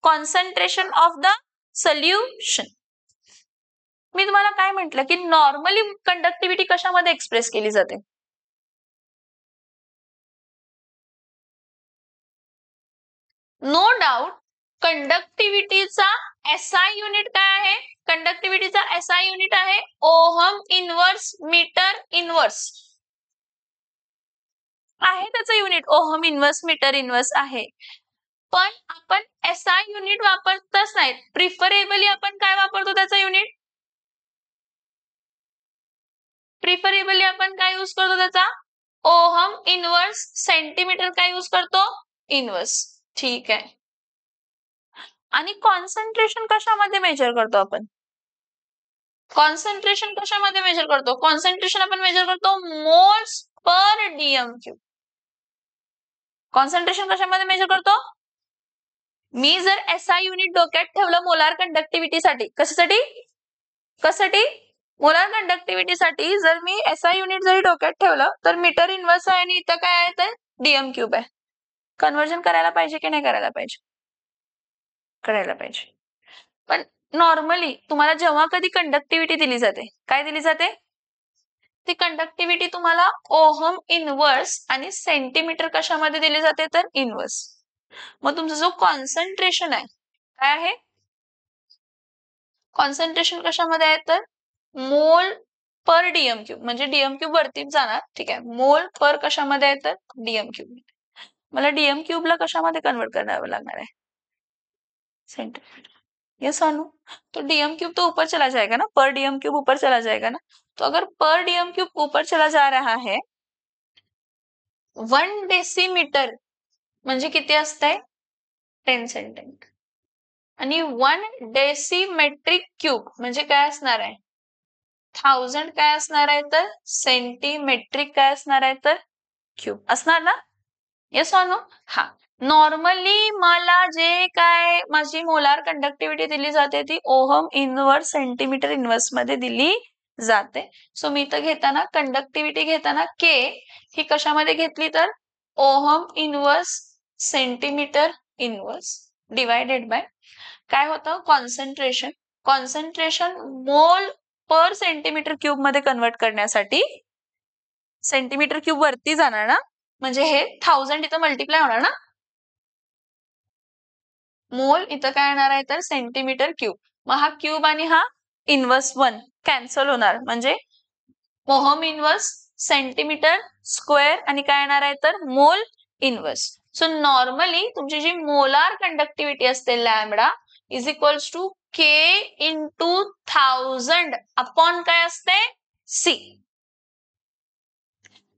concentration of the solution. मी तुम्हाला काय म्हटलं की normally conductivity कशामध्ये express केली जाते? No doubt कंडक्टिव्हिटीचा SI unit काय आहे? कंडक्टिव्हिटीचा एसआय युनिट आहे ओहम इनवर्स मीटर इनवर्स आहे. त्याचं unit ohm inverse metre inverse आहे. पण आपण एसआय युनिट वापरतच नाहीत. प्रिफरेबली आपण काय वापरतो त्याचं युनिट? प्रिफरेबली आपण काय यूज करतो त्याचा? ओहम इनवर्स सेंटीमीटर काय यूज करतो? इनवर्स. ठीक आहे. आणि कॉन्सन्ट्रेशन कशामध्ये मेजर करतो आपण? कॉन्सन्ट्रेशन कशामध्ये मेजर करतो? कॉन्सन्ट्रेशन आपण मेजर करतो moles per dm cube. Concentration कशामध्ये मेजर करतो? मी जर एसआय युनिट डोक्यात ठेवलं मोलार कंडक्टिव्हिटीसाठी, कशासाठी? कशासाठी? मोलार कंडक्टिव्हिटीसाठी जर मी एसआय युनिट जरी डोक्यात ठेवलं तर मीटर इनवर्स आहे आणि इथं काय आहे तर डीएम क्यूब आहे. कन्वर्जन करायला पाहिजे की नाही करायला पाहिजे? करायला पाहिजे. पण नॉर्मली तुम्हाला जेव्हा कधी कंडक्टिव्हिटी दिली जाते, काय दिली जाते? ती कंडक्टिव्हिटी तुम्हाला ओहम इनवर्स आणि सेंटीमीटर कशामध्ये दिली जाते तर इनवर्स. मग तुमचा जो कॉन्सन्ट्रेशन आहे काय आहे? कॉन्सन्ट्रेशन कशामध्ये आहे तर मोल पर डीएम क्यूब, म्हणजे डीएम क्यूब वरतीच जाणार. ठीक आहे. मोल पर कशामध्ये आहे तर डीएम क्यूब. मला डीएम क्यूब ला कशामध्ये कन्वर्ट करावं लागणार आहे? सेंटीमीटर. यस और नो? तो डीएम क्यूब तो ऊपर चला जाएगा ना, पर डीएम क्यूब ऊपर चला जाएगा ना. तो अगर पर डीएम क्यूब ऊपर चला जा रहा है 1 डेसिमीटर म्हणजे किती असतंय? 10 सेंटीमीटर. आणि 1 डेसिमेट्रिक क्यूब म्हणजे काय असणार आहे? 1000 काय असणार आहे तर सेंटीमेट्रिक काय असणार आहे तर क्यूब असणार ना. येस और नो? हा. नॉर्मली मला जे काय माझी मोलार कंडक्टिव्हिटी दिली जाते ती ओहम इनवर्स सेंटीमीटर इनवर्स मध्ये दिली जाते. सो मी इथं घेताना कंडक्टिव्हिटी घेताना के ही कशामध्ये घेतली तर ohm inverse centimetre inverse divided by काय होतं कॉन्सन्ट्रेशन. कॉन्सन्ट्रेशन मोल पर सेंटीमीटर क्यूब मध्ये कन्वर्ट करण्यासाठी सेंटीमीटर क्यूब वरती जाणार ना, म्हणजे हे 1000 इथं मल्टिप्लाय होणार ना. मोल इथं काय येणार आहे तर सेंटीमीटर क्यूब. मग हा क्यूब आणि हा इनवर्स 1 कॅन्सल होणार, म्हणजे ओहम इनवर्स सेंटीमीटर स्क्वेअर आणि काय येणार आहे तर मोल इनवर्स. सो नॉर्मली तुमची जी मोलार कंडक्टिव्हिटी असते lambda is equals to K into 1000 upon काय असते सी.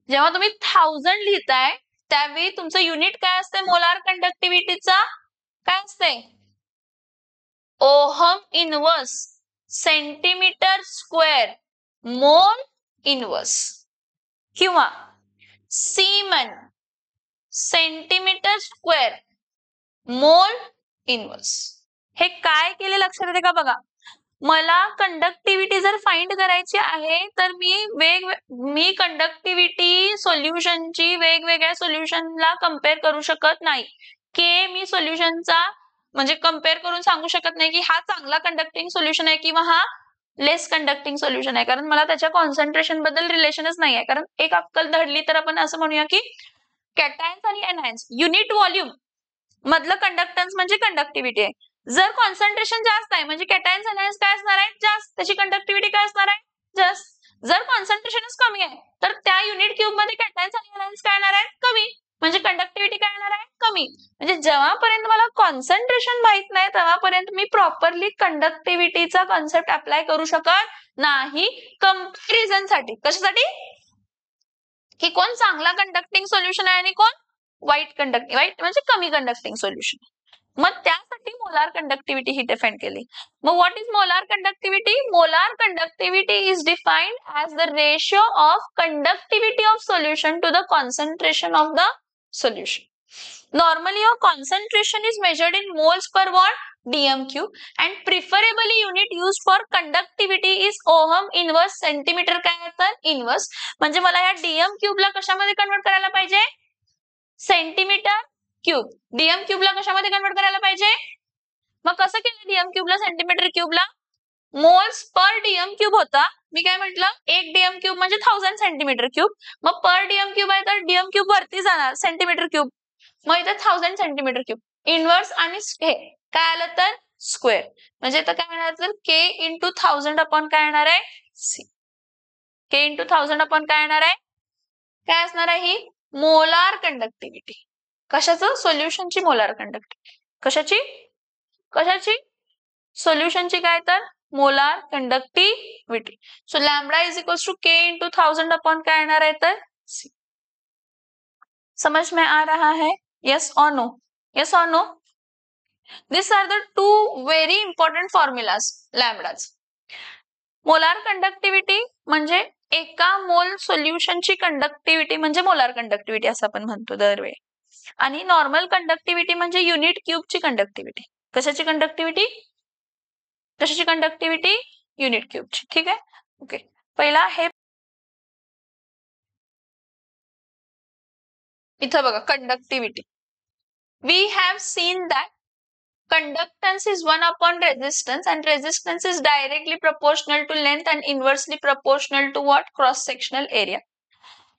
जेव्हा तुम्ही 1000 लिहिताय त्यावेळी तुमचं युनिट काय असते मोलार कंडक्टिव्हिटीचा? काय असते? Ohm inverse centimetre square mole inverse किंवा सीमन सेंटीमीटर स्क्वेअर मोल इनवर्स. हे काय केले लक्षात येते का बघा. मला कंडक्टिव्हिटी जर फाइंड करायची आहे तर मी कंडक्टिव्हिटी सोल्युशनची वेगवेगळ्या सोल्युशनला कंपेअर करू शकत नाही. के मी सोल्युशनचा म्हणजे कंपेअर करून सांगू शकत नाही की हा चांगला कंडक्टिंग सोल्युशन आहे किंवा हा लेस कंडक्टिंग सोल्युशन आहे, कारण मला त्याच्या कॉन्सन्ट्रेशन बद्दल रिलेशनच नाही आहे. कारण एक अक्कल धरली तर आपण असं म्हणूया की कॅटायन्स आणि एनायन्स युनिट व्हॉल्यूम मधलं कंडक्टन्स म्हणजे कंडक्टिव्हिटी आहे. जर कॉन्सन्ट्रेशन जास्त आहे म्हणजे कॅटायन्स एनायन्स काय असणार आहे जास्त, त्याची कंडक्टिव्हिटी काय असणार आहे जास्त. जर कॉन्सन्ट्रेशनच कमी आहे तर त्या युनिट क्यूब मध्ये कॅटायन्स आणि एनायन्स काय येणार आहेत, कमी. म्हणजे कंडक्टिव्हिटी काय येणार आहे, कमी. म्हणजे जेव्हापर्यंत मला कॉन्सन्ट्रेशन माहित नाही तेव्हापर्यंत मी प्रॉपरली कंडक्टिव्हिटीचा कॉन्सेप्ट अप्लाय करू शकत नाही कंपॅरिझन साठी. कशासाठी, की कोण चांगला कंडक्टिंग सोल्युशन आहे आणि कोण वाईट म्हणजे कमी कंडक्टिंग सोल्युशन. मग त्यासाठी मोलार कंडक्टिव्हिटी ही डिफाइन केली. मग what is molar conductivity? Molar conductivity is defined as the ratio of conductivity of solution to the concentration of the solution. Normally your concentration is measured in moles per what? dm cube, and preferably unit used for conductivity is ohm inverse centimeter काय येतं inverse. म्हणजे मला या dm cube ला कशामध्ये convert करायला पाहिजे, centimetre cube. DM cube ला कशामध्ये कन्वर्ट करायला पाहिजे, मग कसं केलं डीएम क्यूब ला सेंटीमीटर क्यूबला, मोल्स पर डीएम क्यूब होता. मी काय म्हटलं, एक डीएम क्यूब म्हणजे 1000 सेंटीमीटर क्यूब. मग पर डीएम क्यूब आहे तर डीएम क्यूब वरती जाणार सेंटीमीटर क्यूब. मग इथे 1000 सेंटीमीटर क्यूब इनवर्स आणि हे काय आलं तर स्क्वेअर. म्हणजे इथं काय येणार तर के इंटू 1000 अपॉन काय येणार आहे सी. के इंटू 1000 अपॉन काय येणार आहे, काय असणार आहे ही मोलार कंडक्टिव्हिटी. कशाचं, सोल्युशनची मोलार कंडक्टिव्हिटी. कशाची, कशाची, सोल्युशनची काय तर molar conductivity. So lambda is equals to K into 1000 upon काय येणार आहे तर सी. समझ में आ रहा है, यस और नो, यस और no. This are the two very important formulas lambdas. Molar conductivity म्हणजे एका मोल सोल्युशनची कंडक्टिव्हिटी म्हणजे मोलार कंडक्टिव्हिटी असं आपण म्हणतो दरवेळी. आणि नॉर्मल कंडक्टिव्हिटी म्हणजे युनिट क्यूबची कंडक्टिव्हिटी. कशाची कंडक्टिव्हिटी, कशाची कंडक्टिव्हिटी, युनिट क्यूबची. ठीक आहे, ओके. पहिला हे इथं बघा conductivity. We have seen that conductance is 1 upon resistance, and resistance is directly proportional to length and inversely proportional to what, cross sectional area.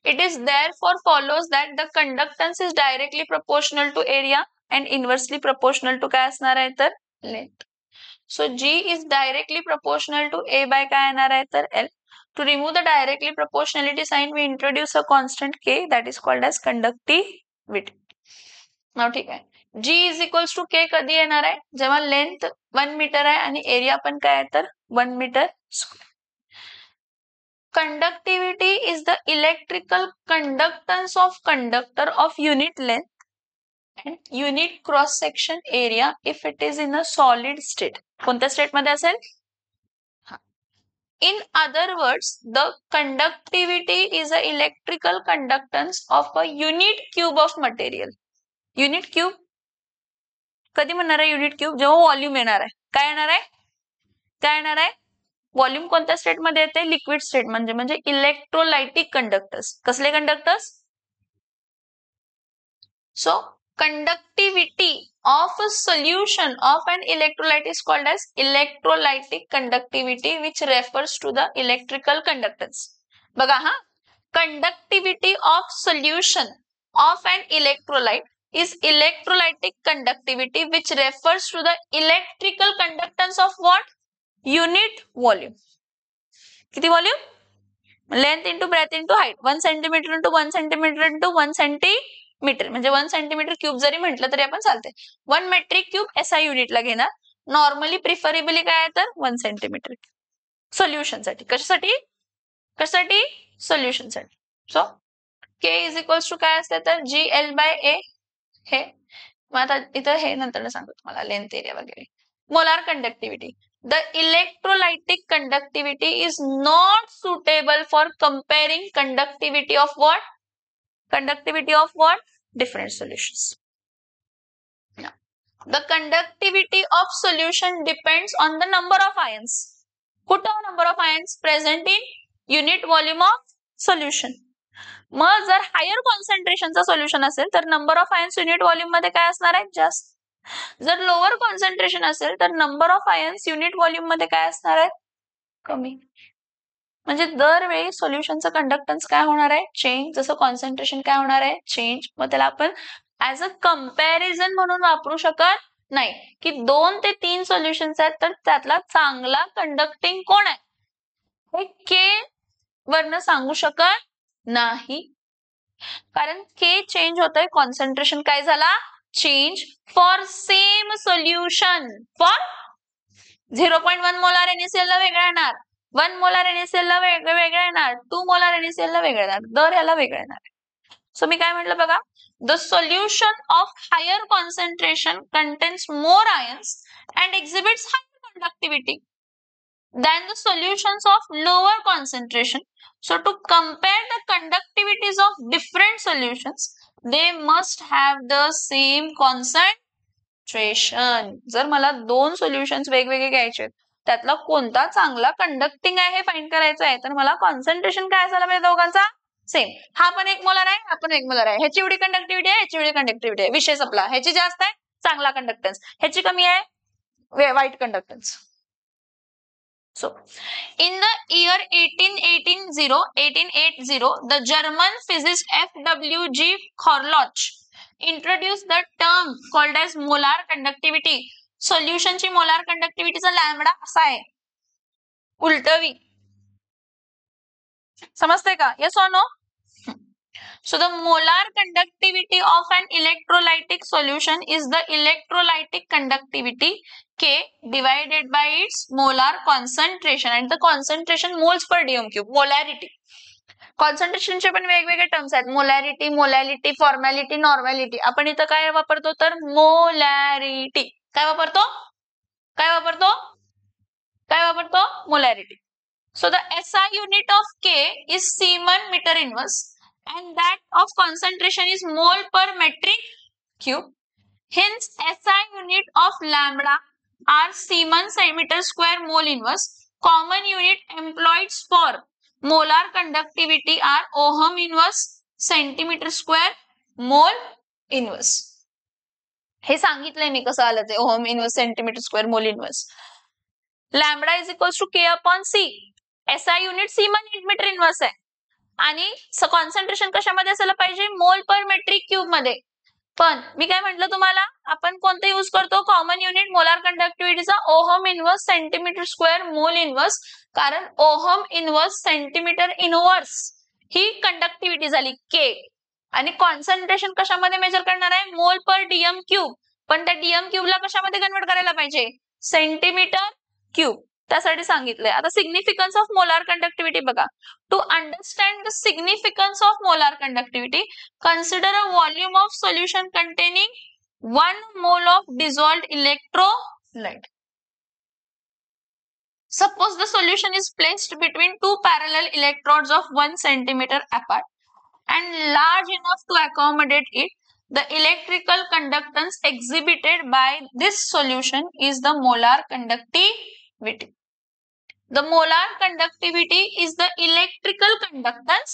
It is therefore follows that the conductance is directly proportional to area and inversely proportional to काय असणार आहे तर length. So G is directly proportional to A by काय येणार आहे तर L. To remove the directly proportionality sign we introduce a constant K that is called as conductivity. Now ठीक आहे, G इज इक्वल्स टू के कधी येणार आहे, जेव्हा लेंथ 1 मीटर आहे आणि एरिया पण काय आहे तर 1 metre square. Conductivity is the electrical conductance of conductor of unit length and unit cross section area if it is in a solid state. कोणत्या स्टेट मध्ये असेल, in other words the conductivity is a electrical conductance of a unit cube of material. Unit cube कधी म्हणणार आहे, unit cube जेव्हा volume येणार आहे. काय येणार आहे, काय येणार आहे, व्हॉल्यूम कोणत्या स्टेट मध्ये येते, लिक्विड स्टेट म्हणजे इलेक्ट्रोलाइटिक कंडक्टर्स. कसले conductors, so conductivity of a solution of an electrolyte is called as electrolytic conductivity which refers to the electrical conductance. बघा हा, conductivity of solution of an electrolyte is electrolytic conductivity which refers to the electrical conductance of what, unit volume. किती volume, length into breadth into height, 1 centimeter into 1 centimeter into 1 centimeter. म्हणजे 1 centimeter cube जरी म्हटलं तरी आपण चालते. 1 metric cube SI युनिटला घेणार. Normally preferably काय आहे तर 1 सेंटीमीटर सोल्युशन साठी. कशासाठी, कशासाठी, सोल्युशन साठी. So K is equals to काय असते तर GL by A. हे मग आता इथं हे नंतर सांगतो तुम्हाला लेंथ एरिया वगैरे. Molar conductivity, the electrolytic conductivity is not suitable for comparing conductivity of what, conductivity of what, different solutions. The conductivity of solution depends on the number of ions. कुठं number of ions present in unit volume of solution. मग जर higher कॉन्सन्ट्रेशनचा solution असेल तर number of ions unit volume मध्ये काय असणार आहे जास्त. जर लोअर कॉन्सन्ट्रेशन असेल तर number of ions unit volume मध्ये काय असणार आहे कमी. म्हणजे दरवेळी सोल्युशनचं कंडक्टन्स काय होणार आहे चेंज, जसं कॉन्सन्ट्रेशन काय होणार आहे चेंज. मग त्याला आपण ऍज अ कंपॅरिझन म्हणून वापरू शकत नाही की 2 ते 3 सोल्युशन्स आहेत तर त्यातला चांगला कंडक्टिंग कोण आहे, हे के वरनं सांगू शकत नाही, कारण के चेंज होतोय, कॉन्सन्ट्रेशन काय झाला, change for same solution. For 0.1 molar NaCl ला वेगळा येणार, 1 मोलार NaCl ला वेगळा येणार, 2 मोलार NaCl ला वेगळा येणार, दर याला वेगळा येणार. सो मी काय म्हटलं बघा, the solution of higher concentration contains more ions and exhibits higher conductivity than the solutions of lower concentration. So to compare the conductivities of different solutions, they must have the same concentration. जर मला दोन solutions वेगवेगळे घ्यायचे, त्यातला कोणता चांगला conducting आहे हे फाइंड करायचं आहे, तर मला कॉन्सन्ट्रेशन काय असायला पाहिजे दोघांचा सेम. हा पण 1 मोलार आहे, हा पण 1 मोलार आहे, ह्याची एवढी कंडक्टिव्हिटी आहे, ह्याची एवढी कंडक्टिव्हिटी आहे, विषय संपला. ह्याची जास्त आहे, चांगला कंडक्टन्स, ह्याची कमी आहे, वाईट conductance. So, in the year 1880, the German physicist F.W.G. Corloch introduced the term called as molar conductivity. Solution ची molar conductivity चा लॅम्बडा असा आहे, उलटवी. समजते का? Yes or no? So the molar conductivity of an electrolytic solution is the electrolytic conductivity K divided by its molar concentration, and the concentration moles per dm cube. Molarity. Concentration चे पण वेगवेगळे terms आहेत, molarity, molality, formality, नॉर्मॅलिटी. आपण इथं काय वापरतो, तर molarity. काय वापरतो, काय वापरतो, काय वापरतो, molarity. So the SI unit of K is Siemens meter inverse, and that of concentration is mole per metric cube. Hence, SI unit of lambda are Siemens meter square mole inverse. Common unit employed for molar conductivity are ohm inverse, centimeter square, mole inverse. हे सांगितलंय मी कसं आलं ते, ohm inverse, centimetre square, mole inverse. Lambda is equals to K upon C. SI unit siemens metre inverse आहे, आणि concentration कशामध्ये असायला पाहिजे, मोल पर मेट्रिक क्यूब मध्ये. पण मी काय म्हटलं तुम्हाला, आपण कोणतं यूज करतो, कॉमन युनिट मोलार कंडक्टिव्हिटीचा ohm inverse, centimetre square, mole inverse. कारण ओहम इनवर्स, सेंटीमीटर इनवर्स ही कंडक्टिव्हिटी झाली के, आणि कॉन्सन्ट्रेशन कशामध्ये मेजर करणार आहे, मोल पर डीएम क्यूब. पण त्या डीएम क्यूबला कशामध्ये कन्वर्ट करायला पाहिजे, सेंटीमीटर क्यूब. त्यासाठी सांगितलंय. आता सिग्निफिकन्स ऑफ मोलार कंडक्टिव्हिटी बघा. To understand the significance of molar conductivity, consider a volume of solution containing 1 mole of dissolved electrolyte. Suppose the solution is placed between two parallel electrodes of 1 centimeter apart and large enough to accommodate it. The electrical conductance exhibited by this solution is the molar conductivity. The molar conductivity is the electrical conductance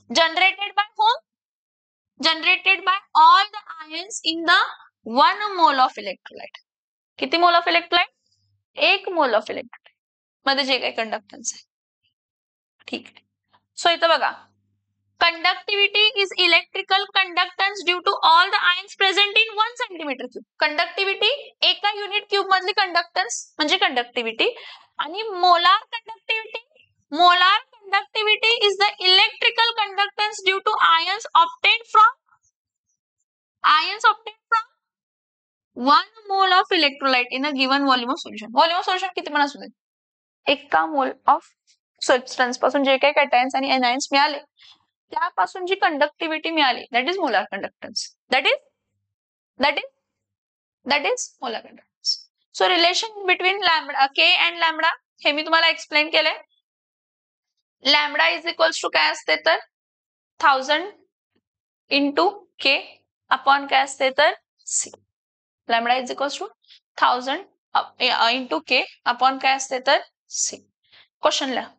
generated by whom? Generated by all the ions in the 1 mole of electrolyte. किती mole of electrolyte, 1 mole of electrolyte मध्ये जे काही conductance आहे. ठीक आहे. So इथं बघा, conductivity is electrical conductance due to all the ions present in 1 centimeter cube. Conductivity एका युनिट क्यूब मधली कंडक्टन्स म्हणजे कंडक्टिव्हिटी. आणि molar conductivity, molar conductivity is the electrical conductance due to ions obtained from 1 mole of electrolyte in a given volume of solution. Volume of solution किती पण असू दे, एका mole of substance पासून जे काही कॅटायन्स आणि एनायन्स मिळाले त्यापासून जी कंडक्टिव्हिटी मिळाली, that is molar conductance. That is molar conductance. So relation between lambda K and lambda हे मी तुम्हाला एक्सप्लेन केलंय. लॅम्बडा इज इक्वल्स टू काय असते, तर 1000 इंटू के अपॉन काय असते, तर C. Lambda is equals to 1000 into K upon काय असते, तर सी. क्वेश्चन लिहा.